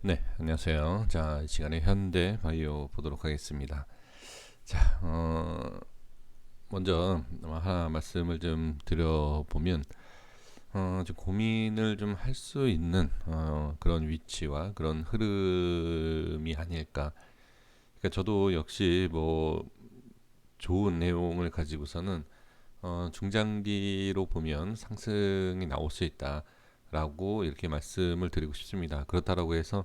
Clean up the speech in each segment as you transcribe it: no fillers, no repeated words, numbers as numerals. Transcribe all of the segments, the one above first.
네, 안녕하세요. 자, 이 시간에 현대 바이오 보도록 하겠습니다. 자, 먼저 하나 말씀을 좀 드려보면, 좀 고민을 좀 할 수 있는 그런 위치와 그런 흐름이 아닐까. 그러니까 저도 역시 뭐 좋은 내용을 가지고서는 중장기로 보면 상승이 나올 수 있다라고 이렇게 말씀을 드리고 싶습니다. 그렇다라고 해서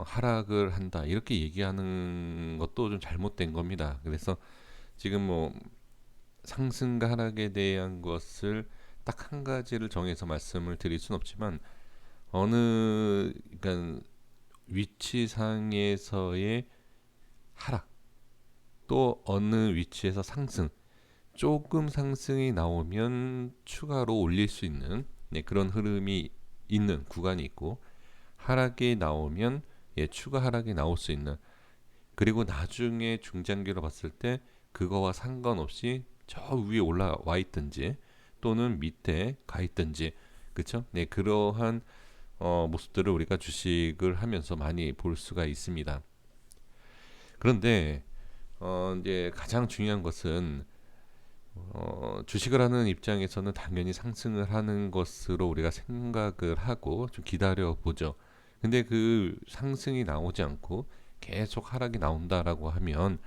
하락을 한다 이렇게 얘기하는 것도 좀 잘못된 겁니다. 그래서 지금 뭐 상승과 하락에 대한 것을 딱 한 가지를 정해서 말씀을 드릴 수는 없지만 어느 그러니까 위치상에서의 하락 또 어느 위치에서 상승 조금 상승이 나오면 추가로 올릴 수 있는 그런 흐름이 있는 구간이 있고 하락이 나오면 추가 하락이 나올 수 있는 그리고 나중에 중장기로 봤을 때 그거와 상관없이 저 위에 올라와 있든지 또는 밑에 가 있든지 그쵸? 네 그러한 모습들을 우리가 주식을 하면서 많이 볼 수가 있습니다. 그런데 이제 가장 중요한 것은 주식을 하는 입장에서는 당연히 상승을 하는 것으로 우리가 생각을 하고 좀 기다려 보죠. 근데 그 상승이 나오지 않고 계속 하락이 나온다라고 하면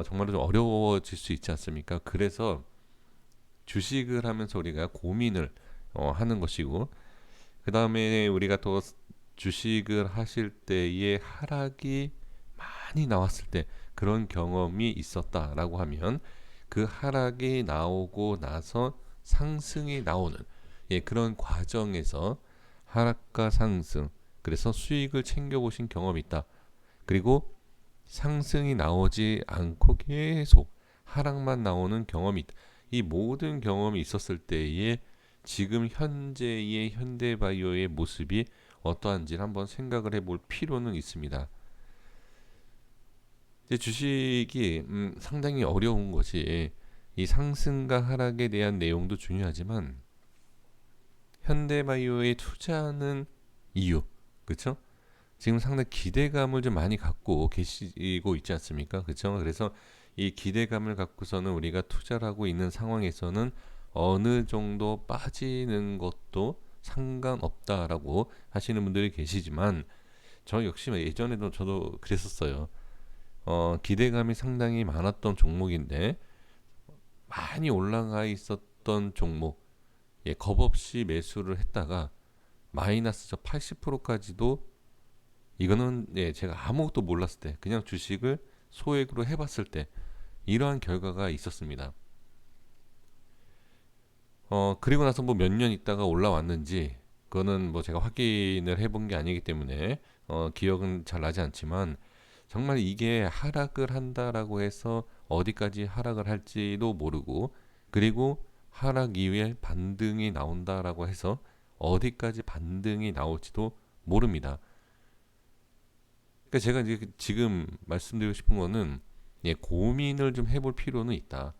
정말로 좀 어려워질 수 있지 않습니까? 그래서 주식을 하면서 우리가 고민을 하는 것이고 그 다음에 우리가 또 주식을 하실 때의 하락이 많이 나왔을 때 그런 경험이 있었다라고 하면 그 하락이 나오고 나서 상승이 나오는 그런 과정에서 하락과 상승 그래서 수익을 챙겨보신 경험이 있다. 그리고 상승이 나오지 않고 계속 하락만 나오는 경험이 있다. 이 모든 경험이 있었을 때에 지금 현재의 현대바이오의 모습이 어떠한지를 한번 생각을 해볼 필요는 있습니다. 이제 주식이 상당히 어려운 것이 이 상승과 하락에 대한 내용도 중요하지만 현대바이오에 투자하는 이유, 그렇죠? 지금 상당히 기대감을 좀 많이 갖고 계시고 있지 않습니까? 그렇죠? 그래서 이 기대감을 갖고서는 우리가 투자를 하고 있는 상황에서는 어느 정도 빠지는 것도 상관없다라고 하시는 분들이 계시지만 저 역시 예전에도 저도 그랬었어요. 기대감이 상당히 많았던 종목인데 많이 올라가 있었던 종목, 겁 없이 매수를 했다가 마이너스 저 80%까지도 이거는 제가 아무것도 몰랐을 때 그냥 주식을 소액으로 해봤을 때 이러한 결과가 있었습니다. 그리고 나서 뭐 몇 년 있다가 올라왔는지 그거는 뭐 제가 확인을 해본 게 아니기 때문에 기억은 잘 나지 않지만 정말 이게 하락을 한다라고 해서 어디까지 하락을 할지도 모르고 그리고 하락 이후에 반등이 나온다라고 해서 어디까지 반등이 나올지도 모릅니다. 그러니까 제가 이제 지금 말씀드리고 싶은 거는 고민을 좀 해볼 필요는 있다.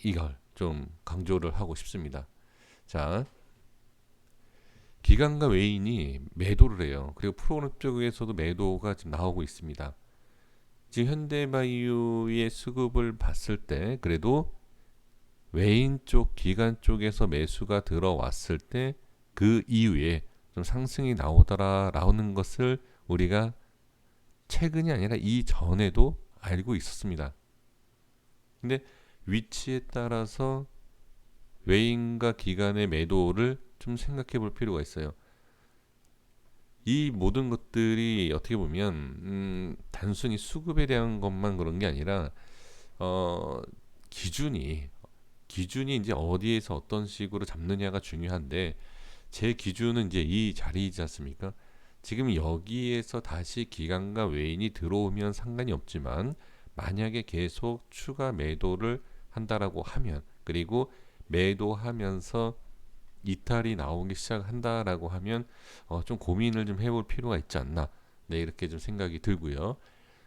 이걸 좀 강조를 하고 싶습니다. 자, 기관과 외인이 매도를 해요. 그리고 프로그램 쪽에서도 매도가 지금 나오고 있습니다. 지금 현대바이오의 수급을 봤을 때 그래도 외인 쪽, 기관 쪽에서 매수가 들어왔을 때 그 이후에 좀 상승이 나오는 것을 우리가 최근이 아니라 이전에도 알고 있었습니다. 근데 위치에 따라서 외인과 기관의 매도를 좀 생각해 볼 필요가 있어요. 이 모든 것들이 어떻게 보면 단순히 수급에 대한 것만 그런 게 아니라 어, 기준이 기준이 이제 어디에서 어떤 식으로 잡느냐가 중요한데 제 기준은 이제 이 자리이지 않습니까? 지금 여기에서 다시 기관과 외인이 들어오면 상관이 없지만 만약에 계속 추가 매도를 한다라고 하면 그리고 매도하면서 이탈이 나오기 시작한다라고 하면 좀 고민을 좀 해볼 필요가 있지 않나. 네, 이렇게 좀 생각이 들고요.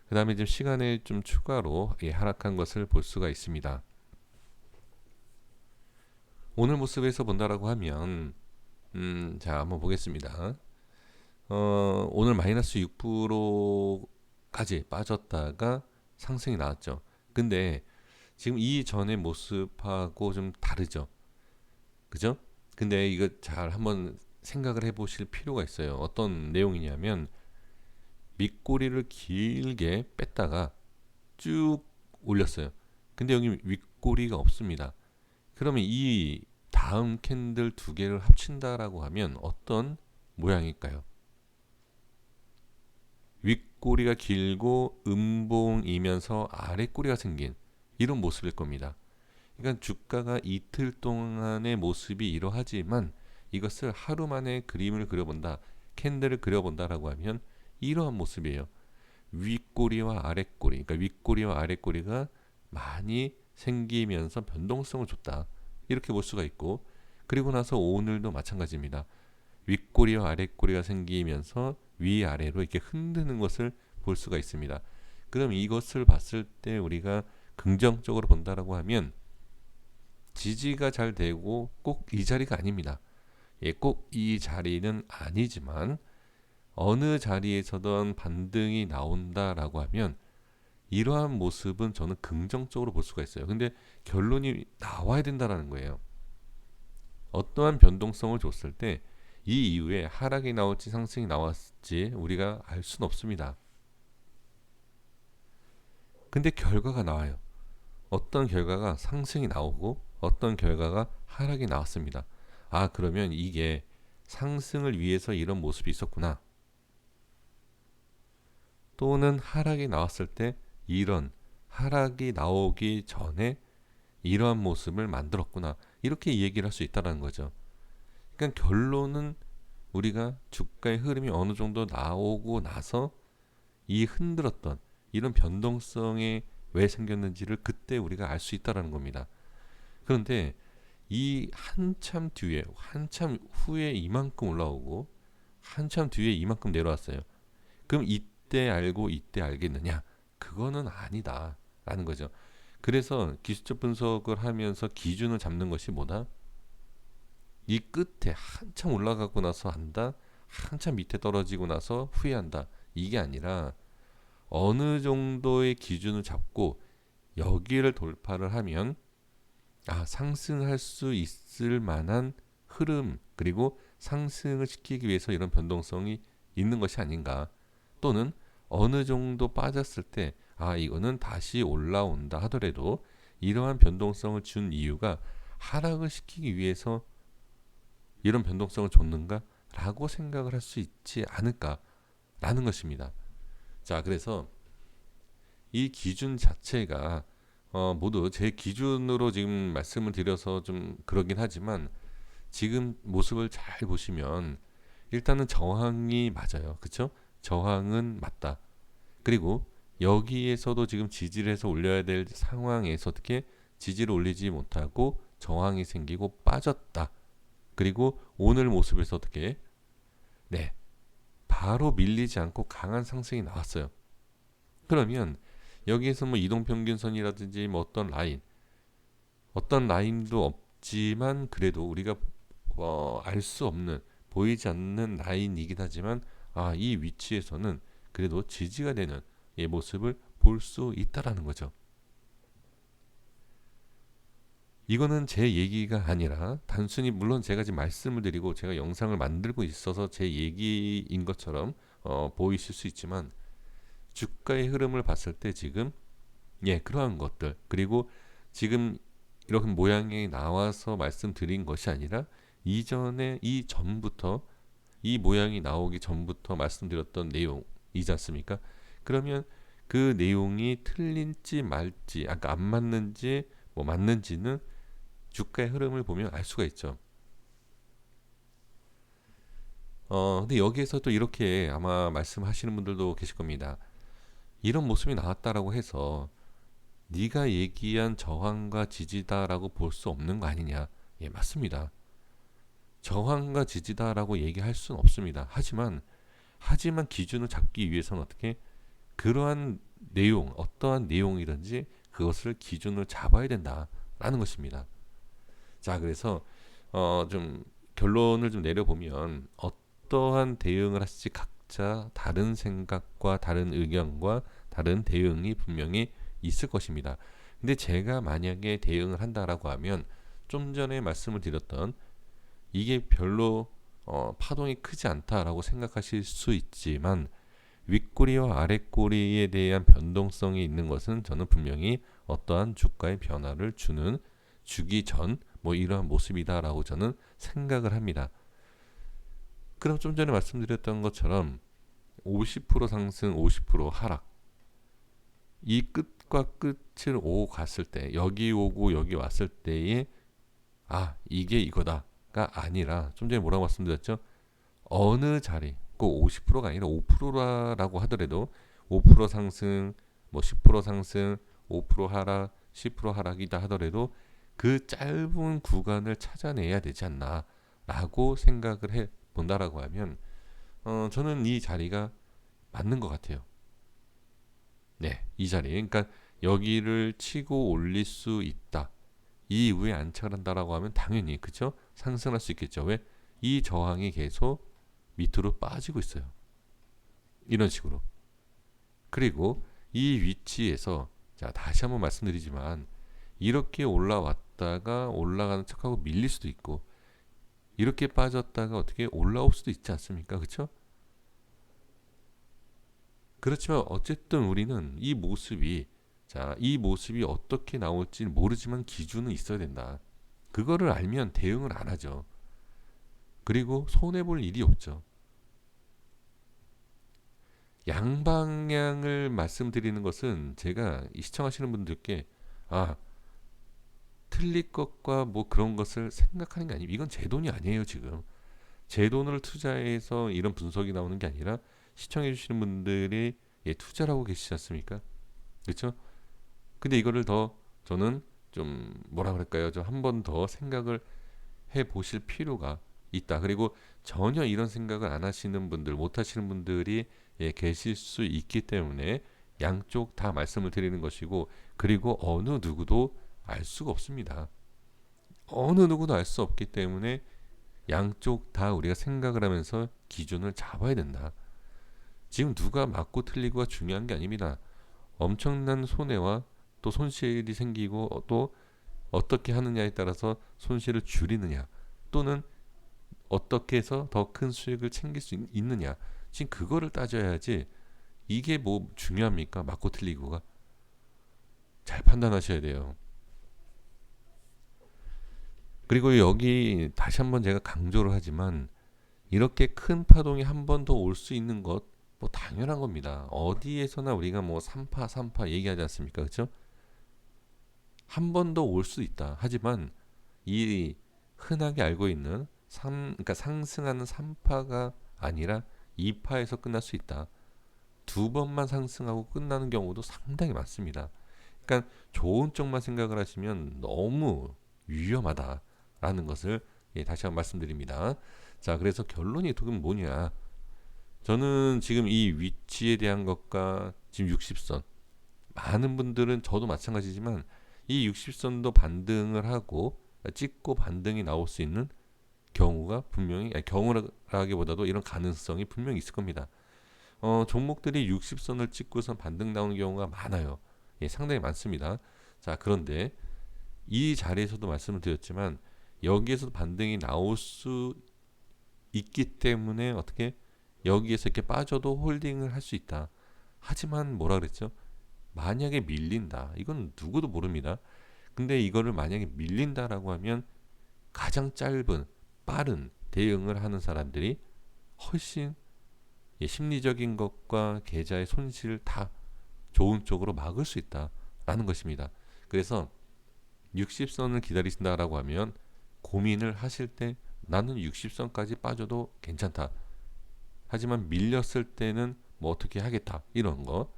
그 다음에 좀 시간에 좀 추가로 하락한 것을 볼 수가 있습니다. 오늘 모습에서 본다라고 하면 자 한번 보겠습니다. 오늘 마이너스 6%까지 빠졌다가 상승이 나왔죠. 근데 지금 이전의 모습하고 좀 다르죠. 그죠? 근데 이거 잘 한번 생각을 해보실 필요가 있어요. 어떤 내용이냐면 밑꼬리를 길게 뺐다가 쭉 올렸어요. 근데 여기 윗꼬리가 없습니다. 그러면 이 다음 캔들 두 개를 합친다라고 하면 어떤 모양일까요? 윗꼬리가 길고 음봉이면서 아랫꼬리가 생긴 이런 모습일 겁니다. 그러니까 주가가 이틀 동안의 모습이 이러하지만 이것을 하루 만에 그림을 그려본다, 캔들을 그려본다라고 하면 이러한 모습이에요. 윗꼬리와 아랫꼬리, 그러니까 윗꼬리와 아랫꼬리가 많이 생기면서 변동성을 줬다. 이렇게 볼 수가 있고, 그리고 나서 오늘도 마찬가지입니다. 윗꼬리와 아랫꼬리가 생기면서 위아래로 이렇게 흔드는 것을 볼 수가 있습니다. 그럼 이것을 봤을 때 우리가 긍정적으로 본다라고 하면 지지가 잘 되고 꼭 이 자리가 아닙니다. 예, 꼭 이 자리는 아니지만 어느 자리에서든 반등이 나온다라고 하면 이러한 모습은 저는 긍정적으로 볼 수가 있어요. 근데 결론이 나와야 된다라는 거예요. 어떠한 변동성을 줬을 때 이 이후에 하락이 나올지 상승이 나왔지 우리가 알 수는 없습니다. 근데 결과가 나와요. 어떤 결과가 상승이 나오고 어떤 결과가 하락이 나왔습니다. 아, 그러면 이게 상승을 위해서 이런 모습이 있었구나. 또는 하락이 나왔을 때 이런 하락이 나오기 전에 이러한 모습을 만들었구나. 이렇게 얘기를 할 수 있다는 거죠. 그러니까 결론은 우리가 주가의 흐름이 어느 정도 나오고 나서 이 흔들었던 이런 변동성이 왜 생겼는지를 그때 우리가 알 수 있다는 겁니다. 그런데 이 한참 뒤에, 한참 후에 이만큼 올라오고 한참 뒤에 이만큼 내려왔어요. 그럼 이때 알고 이때 알겠느냐? 그거는 아니다 라는 거죠. 그래서 기술적 분석을 하면서 기준을 잡는 것이 뭐다? 이 끝에 한참 올라가고 나서 한다, 한참 밑에 떨어지고 나서 후회한다. 이게 아니라 어느 정도의 기준을 잡고 여기를 돌파를 하면 상승할 수 있을 만한 흐름, 그리고 상승을 시키기 위해서 이런 변동성이 있는 것이 아닌가. 또는 어느 정도 빠졌을 때 이거는 다시 올라온다 하더라도 이러한 변동성을 준 이유가 하락을 시키기 위해서 이런 변동성을 줬는가? 라고 생각을 할 수 있지 않을까라는 것입니다. 자, 그래서 이 기준 자체가 모두 제 기준으로 지금 말씀을 드려서 좀 그러긴 하지만 지금 모습을 잘 보시면 일단은 저항이 맞아요. 그쵸? 저항은 맞다. 그리고 여기에서도 지금 지지를 해서 올려야 될 상황에서 어떻게 지지를 올리지 못하고 저항이 생기고 빠졌다. 그리고 오늘 모습에서 어떻게 네, 바로 밀리지 않고 강한 상승이 나왔어요. 그러면 여기에서 뭐 이동평균선이라든지 뭐 어떤 라인도 없지만 그래도 우리가 알 수 없는 보이지 않는 라인이긴 하지만 이 위치에서는 그래도 지지가 되는 이 모습을 볼 수 있다라는 거죠. 이거는 제 얘기가 아니라 단순히 물론 제가 지금 말씀을 드리고 제가 영상을 만들고 있어서 제 얘기인 것처럼 보이실 수 있지만 주가의 흐름을 봤을 때 지금 그러한 것들 그리고 지금 이렇게 모양이 나와서 말씀드린 것이 아니라 이전에 이전부터 이 모양이 나오기 전부터 말씀드렸던 내용이지 않습니까? 그러면 그 내용이 틀린지 말지 아까 안 맞는지 뭐 맞는지는 주가의 흐름을 보면 알 수가 있죠. 근데 여기에서 또 이렇게 아마 말씀하시는 분들도 계실 겁니다. 이런 모습이 나왔다라고 해서 네가 얘기한 저항과 지지다라고 볼 수 없는 거 아니냐? 예, 맞습니다. 저항과 지지다라고 얘기할 수는 없습니다. 하지만 기준을 잡기 위해서는 어떻게 그러한 내용, 어떠한 내용이든지 그것을 기준을 잡아야 된다라는 것입니다. 자, 그래서 좀 결론을 좀 내려보면 어떠한 대응을 하실지 각자 다른 생각과 다른 의견과 다른 대응이 분명히 있을 것입니다. 근데 제가 만약에 대응을 한다라고 하면 좀 전에 말씀을 드렸던 이게 별로 파동이 크지 않다라고 생각하실 수 있지만 윗꼬리와 아랫꼬리에 대한 변동성이 있는 것은 저는 분명히 어떠한 주가의 변화를 주기 전 뭐 이러한 모습이다라고 저는 생각을 합니다. 그럼 좀 전에 말씀드렸던 것처럼 50% 상승, 50% 하락, 이 끝과 끝을 오고 갔을 때, 여기 오고 여기 왔을 때에 이게 이거다가 아니라 좀 전에 뭐라고 말씀드렸죠? 어느 자리, 꼭 50%가 아니라 5%라고 하더라도 5% 상승, 뭐 10% 상승, 5% 하락, 10% 하락이다 하더라도 그 짧은 구간을 찾아내야 되지 않나라고 생각을 해 본다라고 하면 저는 이 자리가 맞는 것 같아요. 네, 이 자리. 그러니까 여기를 치고 올릴 수 있다. 이 이후에 안착한다라고 하면 당연히 그죠? 상승할 수 있겠죠. 왜? 이 저항이 계속 밑으로 빠지고 있어요. 이런 식으로. 그리고 이 위치에서 자 다시 한번 말씀드리지만 이렇게 올라왔다가 올라가는 척하고 밀릴 수도 있고 이렇게 빠졌다가 어떻게 올라올 수도 있지 않습니까? 그렇죠? 그렇지만 어쨌든 우리는 이 모습이 어떻게 나올지 모르지만 기준은 있어야 된다. 그거를 알면 대응을 안 하죠. 그리고 손해볼 일이 없죠. 양방향을 말씀드리는 것은 제가 시청하시는 분들께 아 틀릴 것과 뭐 그런 것을 생각하는 게 아니에요. 이건 제 돈이 아니에요 지금. 제 돈을 투자해서 이런 분석이 나오는 게 아니라 시청해 주시는 분들이 투자를 하고 계시지 않습니까? 그렇죠? 근데 이거를 더 저는 좀 뭐라 그럴까요? 좀 한 번 더 생각을 해 보실 필요가 있다. 그리고 전혀 이런 생각을 안 하시는 분들, 못 하시는 분들이 계실 수 있기 때문에 양쪽 다 말씀을 드리는 것이고, 그리고 어느 누구도 알 수가 없습니다. 어느 누구도 알 수 없기 때문에 양쪽 다 우리가 생각을 하면서 기준을 잡아야 된다. 지금 누가 맞고 틀리고가 중요한 게 아닙니다. 엄청난 손해와 또 손실이 생기고 또 어떻게 하느냐에 따라서 손실을 줄이느냐 또는 어떻게 해서 더 큰 수익을 챙길 수 있느냐 지금 그거를 따져야지 이게 뭐 중요합니까? 맞고 틀리고가 잘 판단하셔야 돼요. 그리고 여기 다시 한번 제가 강조를 하지만 이렇게 큰 파동이 한 번 더 올 수 있는 것 뭐 당연한 겁니다. 어디에서나 우리가 뭐 3파 얘기하지 않습니까? 그렇죠? 한 번 더 올 수 있다. 하지만 이 흔하게 알고 있는 그러니까 상승하는 3파가 아니라 2파에서 끝날 수 있다. 두 번만 상승하고 끝나는 경우도 상당히 많습니다. 그러니까 좋은 쪽만 생각을 하시면 너무 위험하다라는 것을 다시 한번 말씀드립니다. 자, 그래서 결론이 지금 뭐냐? 저는 지금 이 위치에 대한 것과 지금 60선 많은 분들은 저도 마찬가지지만 이 60선도 반등을 하고 찍고 반등이 나올 수 있는 경우가 분명히 경우라기보다도 이런 가능성이 분명히 있을 겁니다. 종목들이 60선을 찍고서 반등 나오는 경우가 많아요. 상당히 많습니다. 자, 그런데 이 자리에서도 말씀을 드렸지만 여기에서 반등이 나올 수 있기 때문에 어떻게 여기에서 이렇게 빠져도 홀딩을 할 수 있다. 하지만 뭐라 그랬죠? 만약에 밀린다. 이건 누구도 모릅니다. 근데 이거를 만약에 밀린다라고 하면 가장 짧은 빠른 대응을 하는 사람들이 훨씬 심리적인 것과 계좌의 손실을 다 좋은 쪽으로 막을 수 있다라는 것입니다. 그래서 60선을 기다리신다라고 하면 고민을 하실 때 나는 60선까지 빠져도 괜찮다. 하지만 밀렸을 때는 뭐 어떻게 하겠다. 이런 거.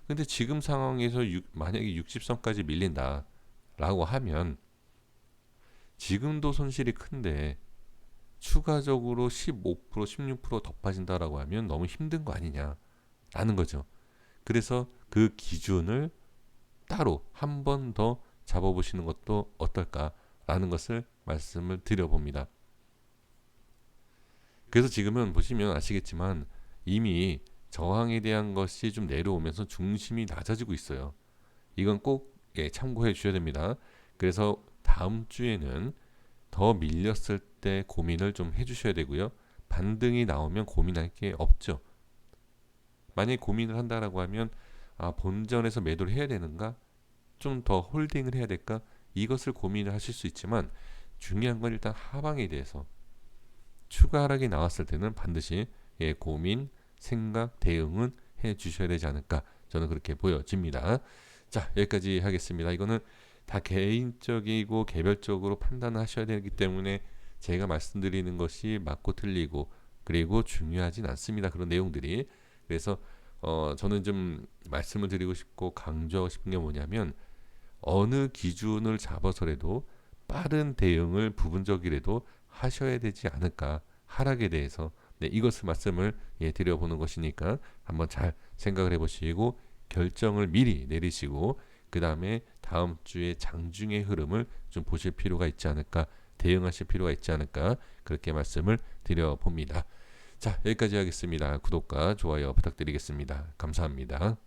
근데 지금 상황에서 만약에 60선까지 밀린다라고 하면 지금도 손실이 큰데 추가적으로 15%, 16%더 빠진다라고 하면 너무 힘든 거 아니냐라는 거죠. 그래서 그 기준을 따로 한 번 더 잡아보시는 것도 어떨까라는 것을 말씀을 드려봅니다. 그래서 지금은 보시면 아시겠지만 이미 저항에 대한 것이 좀 내려오면서 중심이 낮아지고 있어요. 이건 꼭 참고해 주셔야 됩니다. 그래서 다음 주에는 더 밀렸을 때 고민을 좀 해주셔야 되고요. 반등이 나오면 고민할 게 없죠. 만약에 고민을 한다라고 하면 본전에서 매도를 해야 되는가? 좀 더 홀딩을 해야 될까? 이것을 고민을 하실 수 있지만 중요한 건 일단 하방에 대해서 추가 하락이 나왔을 때는 반드시 고민, 생각, 대응은 해 주셔야 되지 않을까 저는 그렇게 보여집니다. 자, 여기까지 하겠습니다. 이거는 다 개인적이고 개별적으로 판단하셔야 되기 때문에 제가 말씀드리는 것이 맞고 틀리고 그리고 중요하진 않습니다. 그런 내용들이. 그래서 저는 좀 말씀을 드리고 싶고 강조하고 싶은 게 뭐냐면 어느 기준을 잡아서라도 빠른 대응을 부분적이라도 하셔야 되지 않을까. 하락에 대해서 이것을 말씀을 드려보는 것이니까 한번 잘 생각을 해보시고 결정을 미리 내리시고 그 다음에 다음 주에 장중의 흐름을 좀 보실 필요가 있지 않을까, 대응하실 필요가 있지 않을까 그렇게 말씀을 드려봅니다. 자, 여기까지 하겠습니다. 구독과 좋아요 부탁드리겠습니다. 감사합니다.